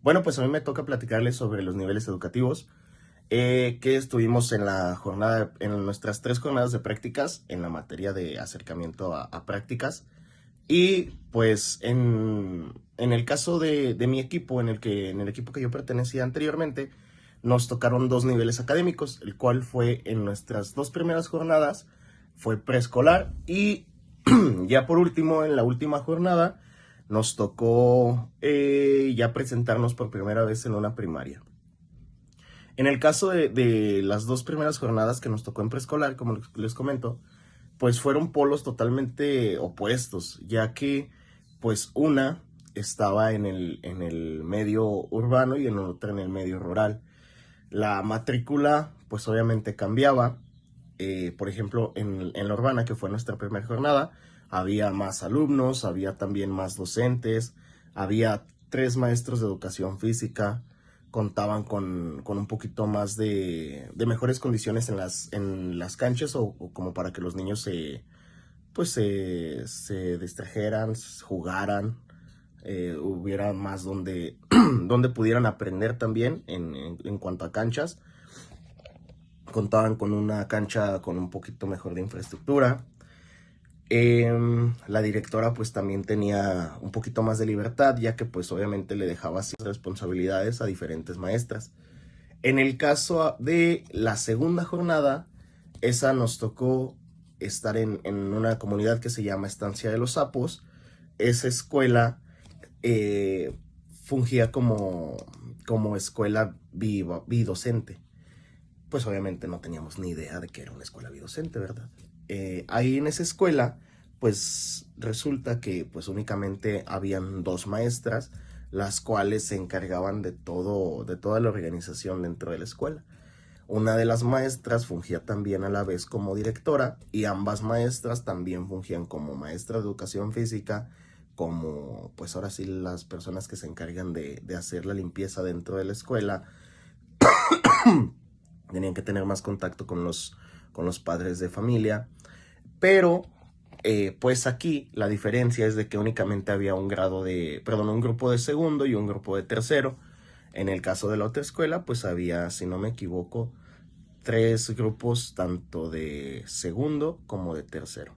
Bueno, pues a mí me toca platicarles sobre los niveles educativos que estuvimos en la jornada, en nuestras 3 jornadas de prácticas en la materia de acercamiento a prácticas. Y pues en el caso de mi equipo, en el equipo que yo pertenecía anteriormente, nos tocaron 2 niveles académicos, el cual fue en nuestras 2 primeras jornadas, fue preescolar y ya por último, en la última jornada, nos tocó ya presentarnos por primera vez en una primaria. En el caso de las 2 primeras jornadas que nos tocó en preescolar, como les comento, pues fueron polos totalmente opuestos, ya que pues una estaba en el medio urbano y en otra en el medio rural. La matrícula pues obviamente cambiaba. Por ejemplo, en la urbana, que fue nuestra primera jornada, había más alumnos, había también más docentes, había 3 maestros de educación física, contaban con un poquito más de mejores condiciones en las canchas o como para que los niños se distrajeran, jugaran, hubiera más donde pudieran aprender también en cuanto a canchas. Contaban con una cancha con un poquito mejor de infraestructura. La directora pues también tenía un poquito más de libertad, ya que pues obviamente le dejaba ciertas responsabilidades a diferentes maestras. En el caso de la segunda jornada, esa nos tocó estar en una comunidad que se llama Estancia de los Sapos. Esa escuela eh, fungía como escuela bidocente. Pues obviamente no teníamos ni idea de que era una escuela bidocente, ¿verdad? Ahí en esa escuela, pues resulta que pues únicamente habían 2 maestras, las cuales se encargaban de toda la organización dentro de la escuela. Una de las maestras fungía también a la vez como directora y ambas maestras también fungían como maestra de educación física, como pues ahora sí las personas que se encargan de hacer la limpieza dentro de la escuela. Tenían que tener más contacto con los padres de familia, pero pues aquí la diferencia es de que únicamente había un grupo de segundo y un grupo de tercero. En el caso de la otra escuela, pues había, si no me equivoco, 3 grupos, tanto de segundo como de tercero.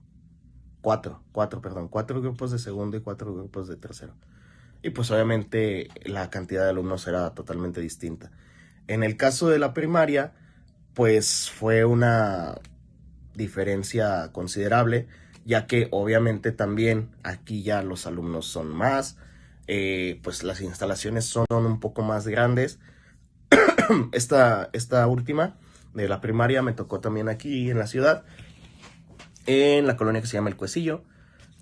Perdón, 4 grupos de segundo y 4 grupos de tercero. Y pues obviamente la cantidad de alumnos era totalmente distinta. En el caso de la primaria, pues fue una diferencia considerable, ya que obviamente también aquí ya los alumnos son más, pues las instalaciones son un poco más grandes. Esta última de la primaria me tocó también aquí en la ciudad, en la colonia que se llama El Cuecillo,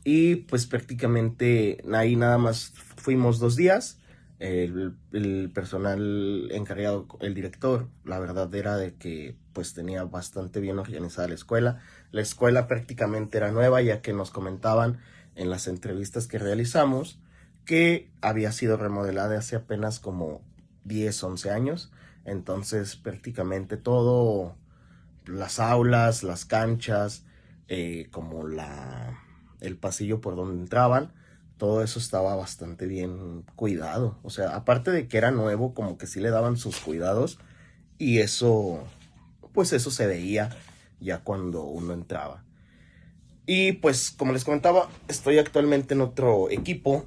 y pues prácticamente ahí nada más fuimos 2 días. El personal encargado, el director, la verdad era de que pues tenía bastante bien organizada la escuela. La escuela prácticamente era nueva, ya que nos comentaban en las entrevistas que realizamos que había sido remodelada hace apenas como 10 11 años. Entonces prácticamente todo, las aulas, las canchas, como el pasillo por donde entraban, todo eso estaba bastante bien cuidado. O sea, aparte de que era nuevo, como que sí le daban sus cuidados y eso, pues eso se veía ya cuando uno entraba. Y pues como les comentaba, estoy actualmente en otro equipo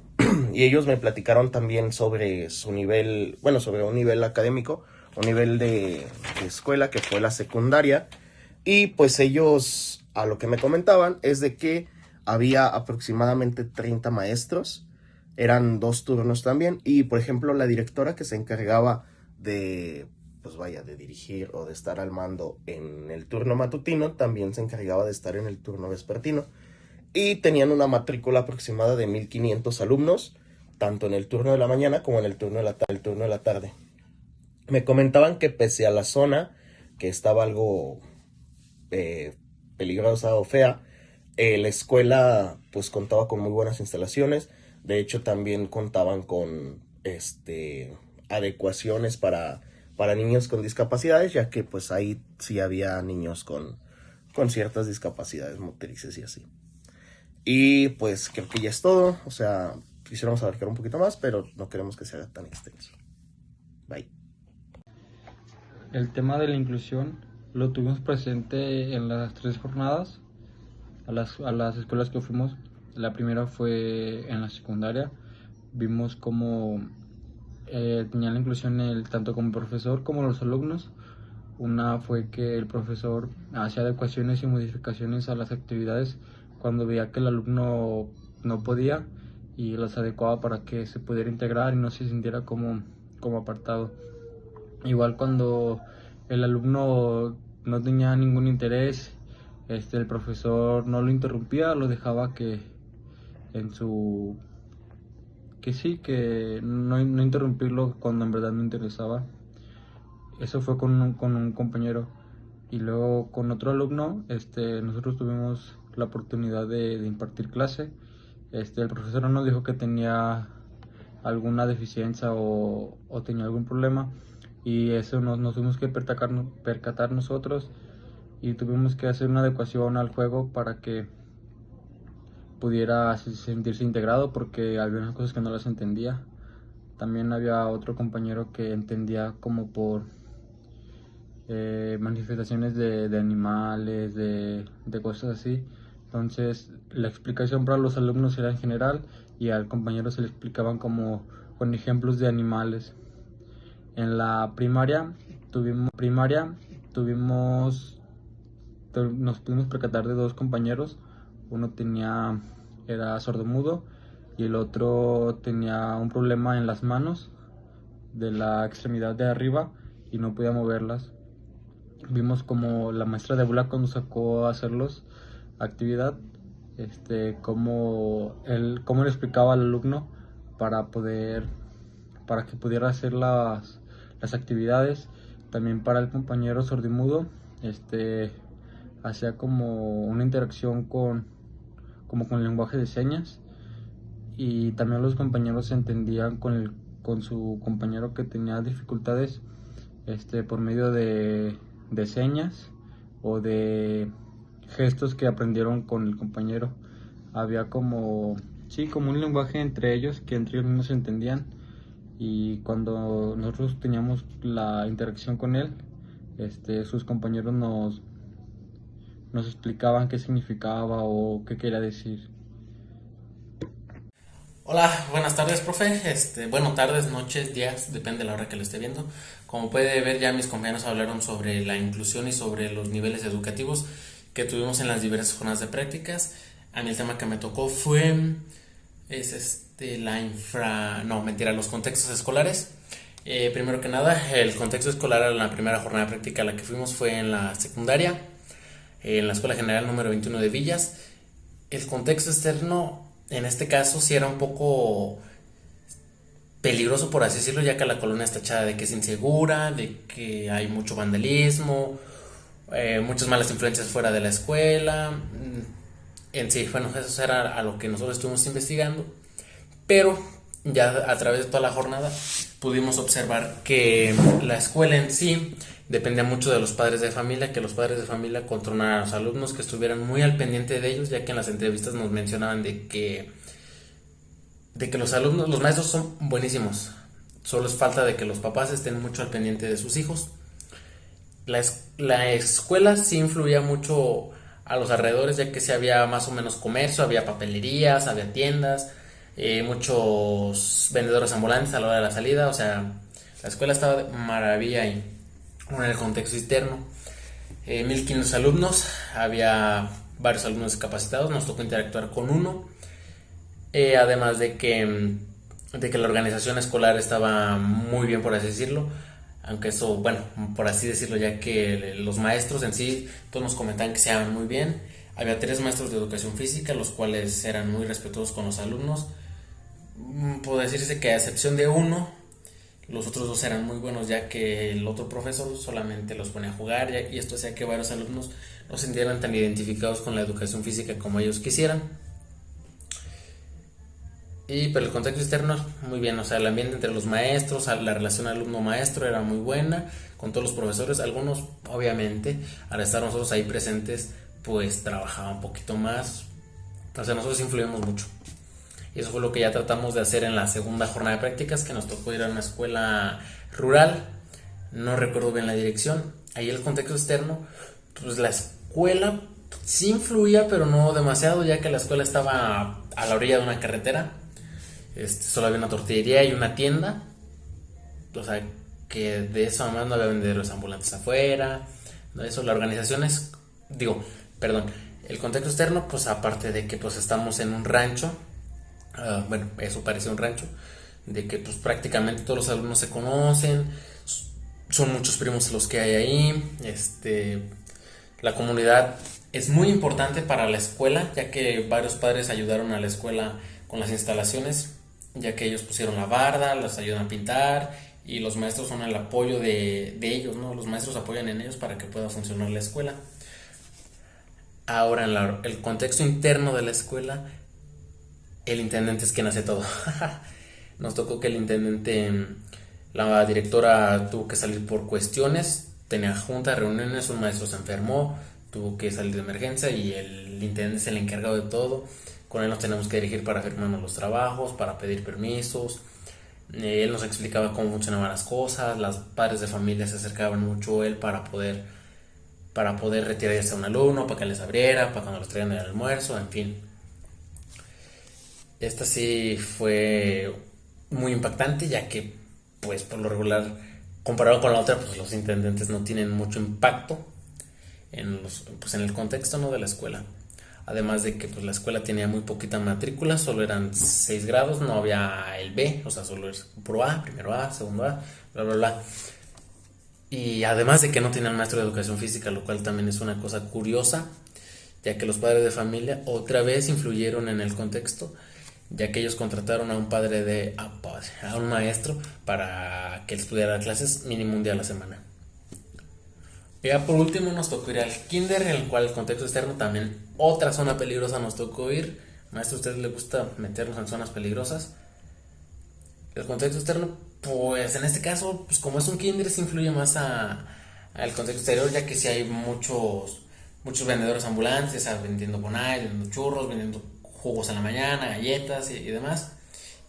y ellos me platicaron también sobre su nivel, bueno, sobre un nivel académico, un nivel de escuela que fue la secundaria. Y pues ellos a lo que me comentaban es de que había aproximadamente 30 maestros, eran 2 turnos también, y por ejemplo la directora que se encargaba de, pues vaya, de dirigir o de estar al mando en el turno matutino, también se encargaba de estar en el turno vespertino, y tenían una matrícula aproximada de 1500 alumnos, tanto en el turno de la mañana como en el turno de la tarde. Me comentaban que pese a la zona, que estaba algo eh, peligrosa o fea, la escuela pues contaba con muy buenas instalaciones. De hecho también contaban con adecuaciones para niños con discapacidades, ya que pues ahí sí había niños con ciertas discapacidades motrices y así. Y pues creo que ya es todo. O sea, quisiéramos abarcar un poquito más, pero no queremos que sea tan extenso. Bye. El tema de la inclusión lo tuvimos presente en las 3 jornadas a las escuelas que fuimos. La primera fue en la secundaria. Vimos cómo tenían la inclusión tanto como profesor como los alumnos. Una fue que el profesor hacía adecuaciones y modificaciones a las actividades cuando veía que el alumno no podía, y las adecuaba para que se pudiera integrar y no se sintiera como apartado. Igual cuando el alumno no tenía ningún interés, el profesor no lo interrumpía, lo dejaba que en su que no interrumpirlo cuando en verdad no interesaba. Eso fue con un compañero. Y luego con otro alumno, nosotros tuvimos la oportunidad de impartir clase. El profesor no nos dijo que tenía alguna deficiencia o tenía algún problema, y eso nos tuvimos que percatar nosotros, y tuvimos que hacer una adecuación al juego para que pudiera sentirse integrado, porque había unas cosas que no las entendía. También había otro compañero que entendía como por manifestaciones de animales, de cosas así. Entonces la explicación para los alumnos era en general, y al compañero se le explicaban como con ejemplos de animales. En la primaria nos pudimos percatar de 2 compañeros. Uno era sordomudo, y el otro tenía un problema en las manos de la extremidad de arriba y no podía moverlas. Vimos como la maestra de aula, cuando sacó a hacerlos actividad, cómo le explicaba al alumno para que pudiera hacer las actividades. También para el compañero sordomudo, hacía como una interacción con lenguaje de señas, y también los compañeros se entendían con su compañero que tenía dificultades, por medio de señas o de gestos que aprendieron con el compañero. Había como un lenguaje entre ellos, que entre ellos mismos se entendían, y cuando nosotros teníamos la interacción con él, sus compañeros nos explicaban qué significaba o qué quería decir. Hola, buenas tardes, profe. Bueno, tardes, noches, días, depende de la hora que lo esté viendo. Como puede ver, ya mis compañeros hablaron sobre la inclusión y sobre los niveles educativos que tuvimos en las diversas jornadas de prácticas. A mí el tema que me tocó los contextos escolares. Primero que nada, el contexto escolar a la primera jornada de práctica a la que fuimos fue en la secundaria, en la Escuela General número 21 de Villas. El contexto externo, en este caso, sí era un poco peligroso, por así decirlo, ya que la colonia está echada de que es insegura, de que hay mucho vandalismo, muchas malas influencias fuera de la escuela. En sí, bueno, eso era a lo que nosotros estuvimos investigando, pero ya a través de toda la jornada pudimos observar que la escuela en sí dependía mucho de los padres de familia, que los padres de familia controlaran a los alumnos, que estuvieran muy al pendiente de ellos, ya que en las entrevistas nos mencionaban de que los maestros son buenísimos, solo es falta de que los papás estén mucho al pendiente de sus hijos. La escuela sí influía mucho a los alrededores, ya que sí había más o menos comercio, había papelerías, había tiendas, muchos vendedores ambulantes a la hora de la salida. O sea, la escuela estaba de maravilla ahí. En el contexto externo, 1500 alumnos, había varios alumnos discapacitados, nos tocó interactuar con uno, además de que la organización escolar estaba muy bien, por así decirlo, aunque eso, bueno, por así decirlo, ya que los maestros en sí, todos nos comentaban que se iban muy bien. Había 3 maestros de educación física, los cuales eran muy respetuosos con los alumnos. Puedo decirse que a excepción de uno, los otros 2 eran muy buenos, ya que el otro profesor solamente los ponía a jugar, y esto hacía que varios alumnos no se sintieran tan identificados con la educación física como ellos quisieran. Pero el contexto externo, muy bien, o sea, el ambiente entre los maestros, la relación alumno-maestro era muy buena, con todos los profesores. Algunos, obviamente, al estar nosotros ahí presentes, pues trabajaban un poquito más. O sea, nosotros influimos mucho. Y eso fue lo que ya tratamos de hacer en la segunda jornada de prácticas, que nos tocó ir a una escuela rural. No recuerdo bien la dirección. Ahí el contexto externo, pues la escuela sí influía, pero no demasiado, ya que la escuela estaba a la orilla de una carretera. Solo había una tortillería y una tienda. O sea, que de eso además no había vendedores ambulantes afuera. No, eso, la organización es, perdón, el contexto externo, pues aparte de que pues estamos en un rancho, bueno, eso parece un rancho, de que pues prácticamente todos los alumnos se conocen, son muchos primos los que hay ahí, la comunidad es muy importante para la escuela, ya que varios padres ayudaron a la escuela con las instalaciones, ya que ellos pusieron la barda, los ayudan a pintar y los maestros son el apoyo de ellos, ¿no? Los maestros apoyan en ellos para que pueda funcionar la escuela. Ahora, en el contexto interno de la escuela, el intendente es quien hace todo. Nos tocó que el intendente, la directora tuvo que salir por cuestiones, tenía juntas, reuniones, un maestro se enfermó, tuvo que salir de emergencia y el intendente es el encargado de todo. Con él nos tenemos que dirigir para firmarnos los trabajos, para pedir permisos. Él nos explicaba cómo funcionaban las cosas, los padres de familia se acercaban mucho a él para poder retirarse a un alumno, para que les abriera, para cuando los traían el almuerzo, en fin. Esta sí fue muy impactante, ya que pues por lo regular, comparado con la otra, pues los intendentes no tienen mucho impacto en el contexto, ¿no?, de la escuela. Además de que pues la escuela tenía muy poquita matrícula, solo eran 6 grados, no había el B, o sea, solo es puro A, primero A, segundo A, bla, bla, bla. Y además de que no tenían maestro de educación física, lo cual también es una cosa curiosa, ya que los padres de familia otra vez influyeron en el contexto, ya que ellos contrataron a un maestro para que les pudiera dar clases mínimo un día a la semana. Y ya por último nos tocó ir al kinder, en el cual el contexto externo también, otra zona peligrosa nos tocó ir. Maestro, ¿a ustedes les gusta meternos en zonas peligrosas? El contexto externo, pues en este caso, pues como es un kinder, se influye más al contexto exterior, ya que si hay muchos vendedores ambulantes, vendiendo bonais, vendiendo churros, vendiendo jugos en la mañana, galletas y demás.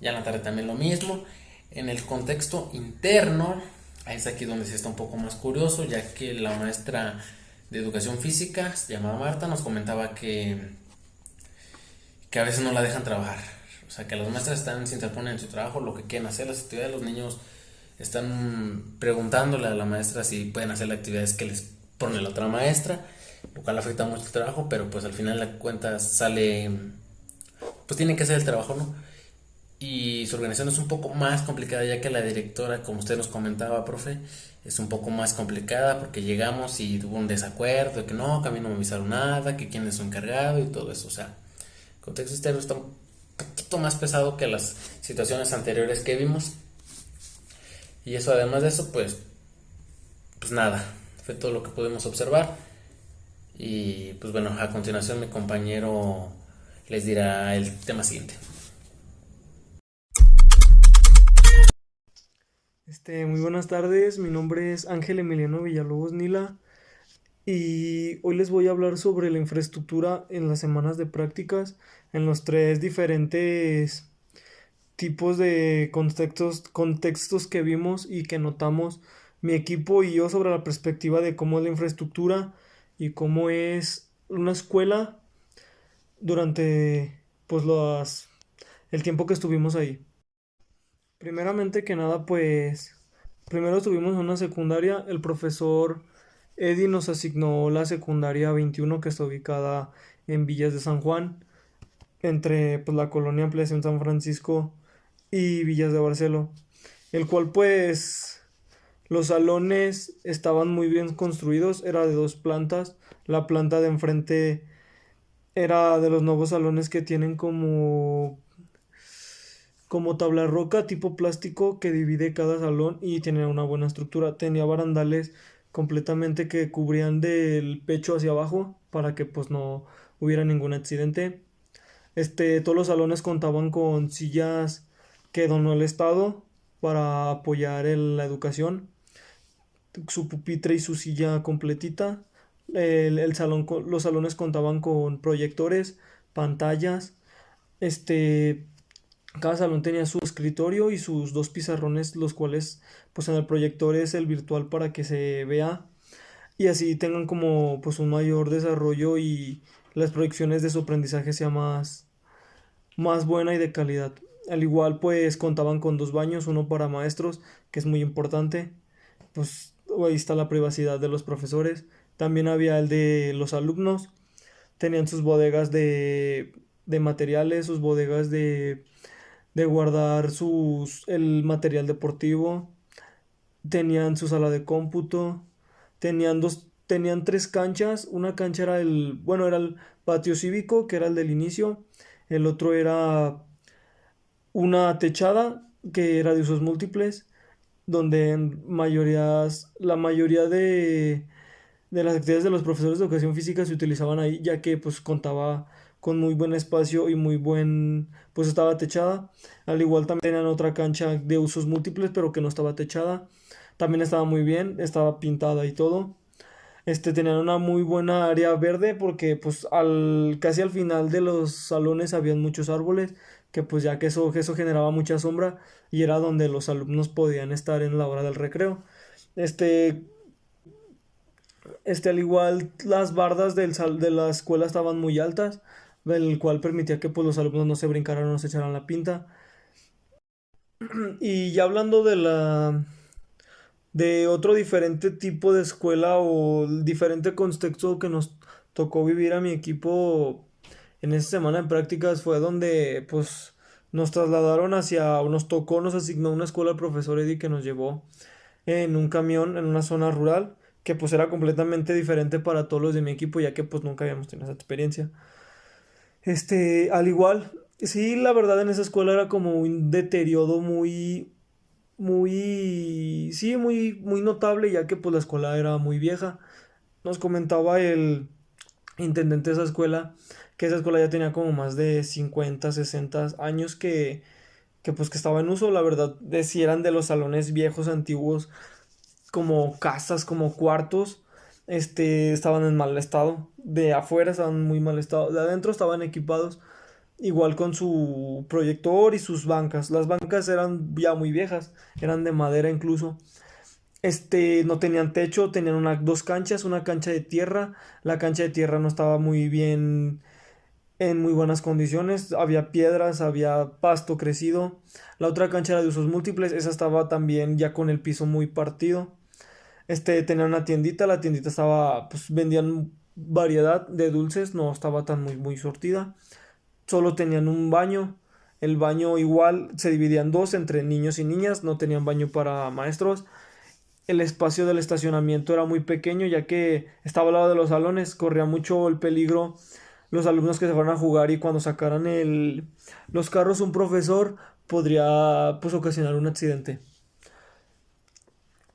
Ya en la tarde también lo mismo. En el contexto interno, es aquí donde sí está un poco más curioso, ya que la maestra de educación física, llamada Marta, nos comentaba que a veces no la dejan trabajar. O sea, que las maestras se interponen en su trabajo, lo que quieren hacer, las actividades. Los niños están preguntándole a la maestra si pueden hacer las actividades que les pone la otra maestra, lo cual afecta mucho el trabajo, pero pues al final de cuentas sale, pues tienen que hacer el trabajo, ¿no? Y su organización es un poco más complicada, ya que la directora, como usted nos comentaba, profe, es un poco más complicada porque llegamos y hubo un desacuerdo de que no, que a mí no me avisaron nada, que quién es su encargado y todo eso. O sea, el contexto externo está un poquito más pesado que las situaciones anteriores que vimos. Y eso, además de eso, pues nada, fue todo lo que pudimos observar. Y pues bueno, a continuación mi compañero les dirá el tema siguiente. Muy buenas tardes, mi nombre es Ángel Emiliano Villalobos Nila y hoy les voy a hablar sobre la infraestructura en las semanas de prácticas en los 3 diferentes tipos de contextos que vimos y que notamos mi equipo y yo sobre la perspectiva de cómo es la infraestructura y cómo es una escuela durante el tiempo que estuvimos ahí. Primeramente que nada, pues, primero estuvimos en una secundaria. El profesor Eddie nos asignó la secundaria 21 que está ubicada en Villas de San Juan, entre pues la colonia Ampliación San Francisco y Villas de Barceló, el cual pues los salones estaban muy bien construidos, era de 2 plantas. La planta de enfrente era de los nuevos salones que tienen como tabla roca tipo plástico que divide cada salón y tenía una buena estructura. Tenía barandales completamente que cubrían del pecho hacia abajo para que pues no hubiera ningún accidente. Todos los salones contaban con sillas que donó el Estado para apoyar la educación. Su pupitre y su silla completita. Los salones contaban con proyectores, pantallas, Cada salón tenía su escritorio y sus dos pizarrones, los cuales pues en el proyector es el virtual para que se vea y así tengan como pues un mayor desarrollo y las proyecciones de su aprendizaje sea más buena y de calidad. Al igual pues contaban con dos baños, uno para maestros, que es muy importante, pues ahí está la privacidad de los profesores. También había el de los alumnos, tenían sus bodegas de materiales, sus bodegas de guardar el material deportivo, tenían su sala de cómputo, tenían tres canchas, una cancha era el patio cívico, que era el del inicio, el otro era una techada, que era de usos múltiples, donde la mayoría de las actividades de los profesores de educación física se utilizaban ahí, ya que pues contaba con muy buen espacio y pues estaba techada. Al igual también tenían otra cancha de usos múltiples, pero que no estaba techada. También estaba muy bien, estaba pintada y todo. Tenían una muy buena área verde porque pues casi al final de los salones habían muchos árboles, que pues ya que eso generaba mucha sombra y era donde los alumnos podían estar en la hora del recreo. Este, al igual las bardas de la escuela estaban muy altas, el cual permitía que pues los alumnos no se brincaran o no se echaran la pinta. Y ya hablando de otro diferente tipo de escuela o diferente contexto que nos tocó vivir a mi equipo en esa semana de prácticas fue donde pues nos trasladaron o nos asignó una escuela el profesor Eddie que nos llevó en un camión en una zona rural que pues era completamente diferente para todos los de mi equipo ya que pues nunca habíamos tenido esa experiencia. Al igual, sí, la verdad en esa escuela era como un deterioro sí, muy notable, ya que pues la escuela era muy vieja. Nos comentaba el intendente de esa escuela que esa escuela ya tenía como más de 50 60 años que estaba en uso, la verdad, si eran de los salones viejos, antiguos, como casas, como cuartos, estaban en mal estado. De afuera estaban en muy mal estado, de adentro estaban equipados igual con su proyector y sus bancas. Las bancas eran ya muy viejas, eran de madera incluso. No tenían techo, tenían dos canchas, una cancha de tierra. La cancha de tierra no estaba muy bien, en muy buenas condiciones. Había piedras, había pasto crecido. La otra cancha era de usos múltiples, esa estaba también ya con el piso muy partido. Tenía una tiendita, la tiendita estaba, pues vendían variedad de dulces, no estaba tan muy surtida. Solo tenían un baño. El baño igual se dividía en dos entre niños y niñas, no tenían baño para maestros. El espacio del estacionamiento era muy pequeño ya que estaba al lado de los salones, corría mucho el peligro los alumnos que se fueran a jugar y cuando sacaran los carros un profesor podría pues ocasionar un accidente.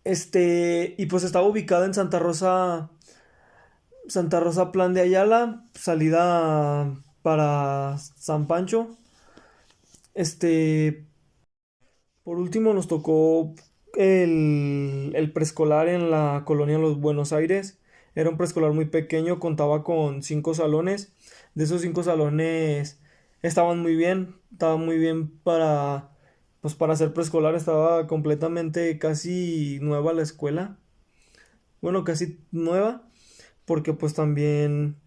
Y pues estaba ubicada en Santa Rosa Plan de Ayala, salida para San Pancho. Este, por último nos tocó el preescolar en la colonia Los Buenos Aires. Era un preescolar muy pequeño, contaba con 5 salones. De esos 5 salones estaban muy bien pues para ser preescolar. Estaba completamente casi nueva la escuela. Bueno, casi nueva, porque pues también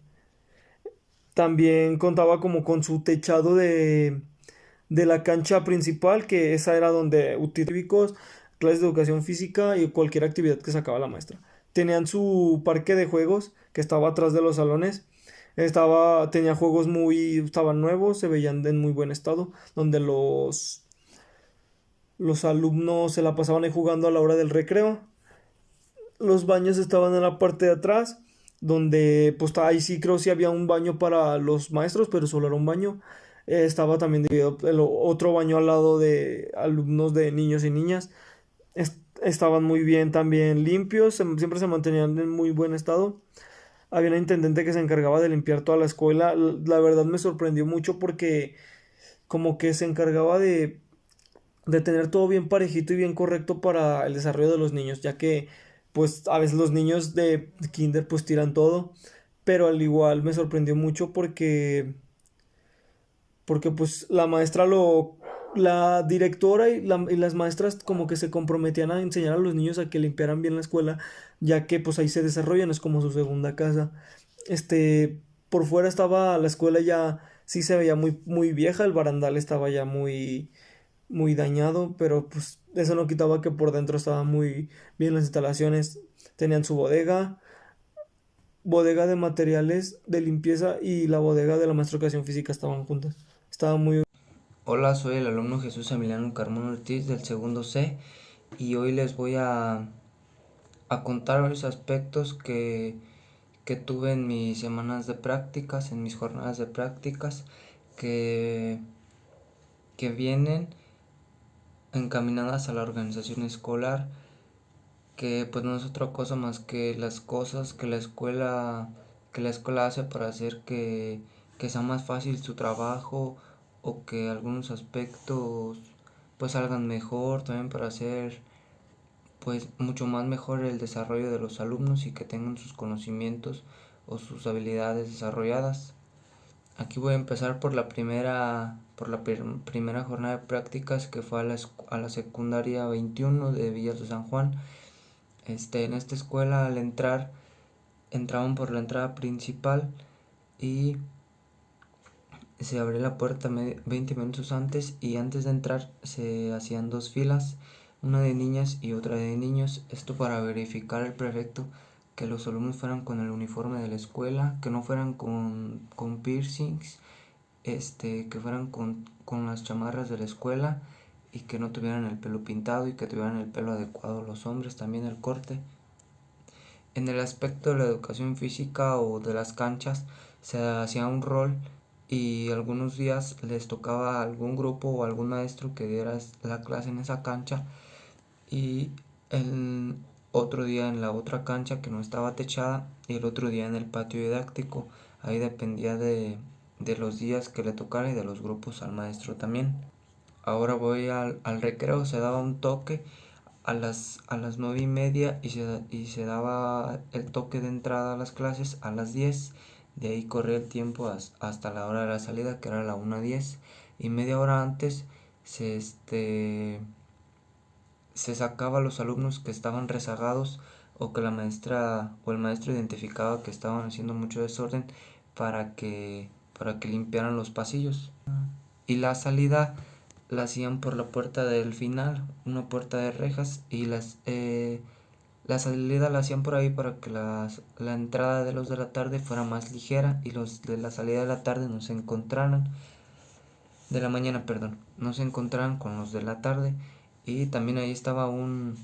contaba como con su techado de la cancha principal, que esa era donde utilíficos, clases de educación física y cualquier actividad que sacaba la maestra. Tenían su parque de juegos que estaba atrás de los salones. Tenía juegos estaban nuevos, se veían en muy buen estado, donde los alumnos se la pasaban ahí jugando a la hora del recreo. Los baños estaban en la parte de atrás, donde pues ahí sí creo sí había un baño para los maestros, pero solo era un baño. Estaba también dividido el otro baño al lado de alumnos de niños y niñas. Estaban muy bien también limpios, siempre se mantenían en muy buen estado. Había un intendente que se encargaba de limpiar toda la escuela. La verdad me sorprendió mucho porque como que se encargaba de tener todo bien parejito y bien correcto para el desarrollo de los niños, ya que pues a veces los niños de kinder pues tiran todo, pero al igual me sorprendió mucho porque pues la maestra la directora y las maestras como que se comprometían a enseñar a los niños a que limpiaran bien la escuela, ya que pues ahí se desarrollan, es como su segunda casa. Por fuera estaba la escuela ya, sí se veía muy vieja, el barandal estaba ya muy dañado, pero pues eso no quitaba que por dentro estaba muy bien las instalaciones, tenían su bodega de materiales de limpieza y la bodega de la maestra de educación física estaban juntas. Estaba muy... Hola, soy el alumno Jesús Emiliano Carmona Ortiz del segundo C y hoy les voy a contar varios aspectos que tuve en mis semanas de prácticas, en mis jornadas de prácticas, que, que vienen encaminadas a la organización escolar, que pues no es otra cosa más que las cosas que la escuela hace para hacer que sea más fácil su trabajo o que algunos aspectos pues salgan mejor, también para hacer pues mucho más mejor el desarrollo de los alumnos y que tengan sus conocimientos o sus habilidades desarrolladas. Aquí voy a empezar por primera jornada de prácticas que fue a la secundaria 21 de Villas de San Juan. En esta escuela al entrar, entraban por la entrada principal y se abría la puerta 20 minutos antes y antes de entrar se hacían dos filas, una de niñas y otra de niños, esto para verificar el prefecto que los alumnos fueran con el uniforme de la escuela, que no fueran con piercings, que fueran con las chamarras de la escuela y que no tuvieran el pelo pintado y que tuvieran el pelo adecuado los hombres, también el corte. En el aspecto de la educación física o de las canchas se hacía un rol y algunos días les tocaba a algún grupo o algún maestro que diera la clase en esa cancha y el otro día en la otra cancha que no estaba techada y el otro día en el patio didáctico. Ahí dependía de los días que le tocara y de los grupos al maestro también. Ahora voy al recreo, se daba un toque a las 9:30 y se daba el toque de entrada a las clases a las 10. De ahí corría el tiempo hasta la hora de la salida, que era la 1:10. Y media hora antes se, se sacaba a los alumnos que estaban rezagados o que la maestra o el maestro identificaba que estaban haciendo mucho desorden para que limpiaran los pasillos. Y la salida la hacían por la puerta del final, una puerta de rejas, y la salida la hacían por ahí para que la entrada de los de la tarde fuera más ligera y los de la salida de la tarde no se encontraran, de la mañana, perdón, no se encontraran con los de la tarde. Y también ahí estaba un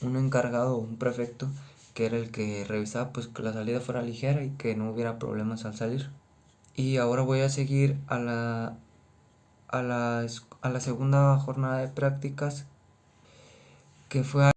encargado, un prefecto, que era el que revisaba pues que la salida fuera ligera y que no hubiera problemas al salir. Y ahora voy a seguir a la segunda jornada de prácticas, que fue